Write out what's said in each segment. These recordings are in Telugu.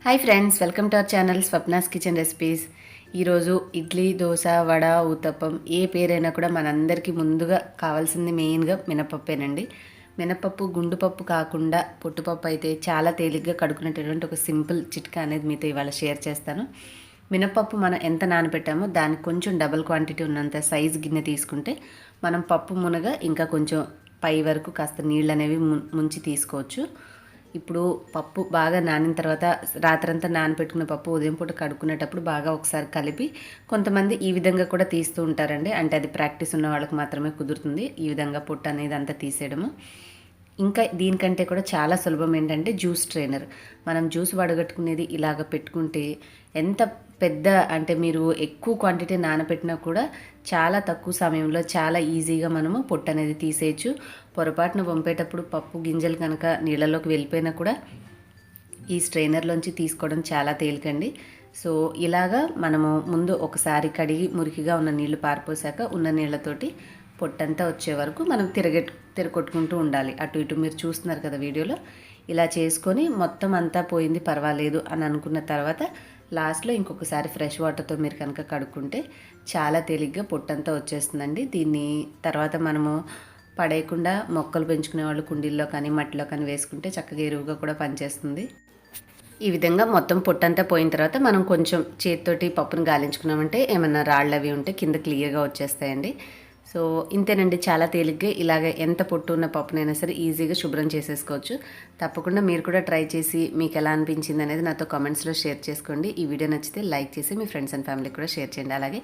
Hi friends, welcome to our channel Swapna's kitchen recipes. ఈరోజు ఇడ్లీ, దోశ, వడ, ఊతప్పం ఏ పేరైనా కూడా మనందరికీ ముందుగా కావాల్సింది మెయిన్గా మినపప్పేనండి. మినపప్పు గుండుపప్పు కాకుండా పొట్టుపప్పు అయితే చాలా తేలిగ్గా కడుక్కునేటటువంటి ఒక సింపుల్ చిట్కా అనేది మీతో ఇవాళ షేర్ చేస్తాను. మినపప్పు మనం ఎంత నానబెట్టామో దానికి కొంచెం డబుల్ క్వాంటిటీ ఉన్నంత సైజు గిన్నె తీసుకుంటే మనం పప్పు మునగ ఇంకా కొంచెం పై వరకు కాస్త నీళ్ళు అనేవి ముంచి తీసుకోవచ్చు. ఇప్పుడు పప్పు బాగా నానిన తర్వాత రాత్రంతా నానబెట్టుకున్న పప్పు ఉదయం పూట కడుక్కునేటప్పుడు బాగా ఒకసారి కలిపి, కొంతమంది ఈ విధంగా కూడా తీస్తూ ఉంటారండి. అంటే అది ప్రాక్టీస్ ఉన్న వాళ్ళకి మాత్రమే కుదురుతుంది ఈ విధంగా పొట్టు అనేది అంతా తీసేయడము. ఇంకా దీనికంటే కూడా చాలా సులభం ఏంటంటే జ్యూస్ స్ట్రైనర్. మనం జ్యూస్ వడగట్టుకునేది ఇలాగ పెట్టుకుంటే ఎంత పెద్ద అంటే మీరు ఎక్కువ క్వాంటిటీ నానబెట్టినా కూడా చాలా తక్కువ సమయంలో చాలా ఈజీగా మనము పొట్టు అనేది తీసేయచ్చు. పొరపాటున వంపేటప్పుడు పప్పు గింజలు కనుక నీళ్ళలోకి వెళ్ళిపోయినా కూడా ఈ స్ట్రైనర్లోంచి తీసుకోవడం చాలా తేలికండి. సో ఇలాగా మనము ముందు ఒకసారి కడిగి మురికిగా ఉన్న నీళ్లు పారిపోసాక ఉన్న నీళ్ళతోటి పొట్టంతా వచ్చే వరకు మనం తిరగొట్టుకుంటూ ఉండాలి. అటు ఇటు మీరు చూస్తున్నారు కదా వీడియోలో. ఇలా చేసుకొని మొత్తం అంతా పోయింది పర్వాలేదు అని అనుకున్న తర్వాత లాస్ట్లో ఇంకొకసారి ఫ్రెష్ వాటర్తో మీరు కనుక కడుక్కుంటే చాలా తేలిగ్గా పొట్టంతా వచ్చేస్తుందండి. దీన్ని తర్వాత మనము పడేయకుండా మొక్కలు పెంచుకునే వాళ్ళు కుండీల్లో కానీ మట్టిలో కానీ వేసుకుంటే చక్కగా ఎరువుగా కూడా పనిచేస్తుంది. ఈ విధంగా మొత్తం పొట్టంతా పోయిన తర్వాత మనం కొంచెం చేతితోటి పప్పును గాలించుకున్నామంటే ఏమన్నా రాళ్ళు అవి ఉంటే కింద క్లియర్గా వచ్చేస్తాయండి. సో ఇంతేనండి, చాలా తేలిగ్గా ఇలాగ ఎంత పొట్టు ఉన్న పప్పునైనా సరే ఈజీగా శుభ్రం చేసేసుకోవచ్చు. తప్పకుండా మీరు కూడా ట్రై చేసి మీకు ఎలా అనిపించింది అనేది నాతో కామెంట్స్లో షేర్ చేసుకోండి. ఈ వీడియో నచ్చితే లైక్ చేసి మీ ఫ్రెండ్స్ అండ్ ఫ్యామిలీకి కూడా షేర్ చేయండి. అలాగే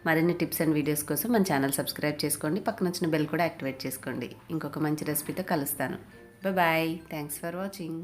మరిన్ని టిప్స్ అండ్ వీడియోస్ కోసం మన ఛానల్ సబ్స్క్రైబ్ చేసుకోండి. పక్కన వచ్చిన బెల్ కూడా యాక్టివేట్ చేసుకోండి. ఇంకొక మంచి రెసిపీతో కలుస్తాను. బాయ్. Thanks for watching.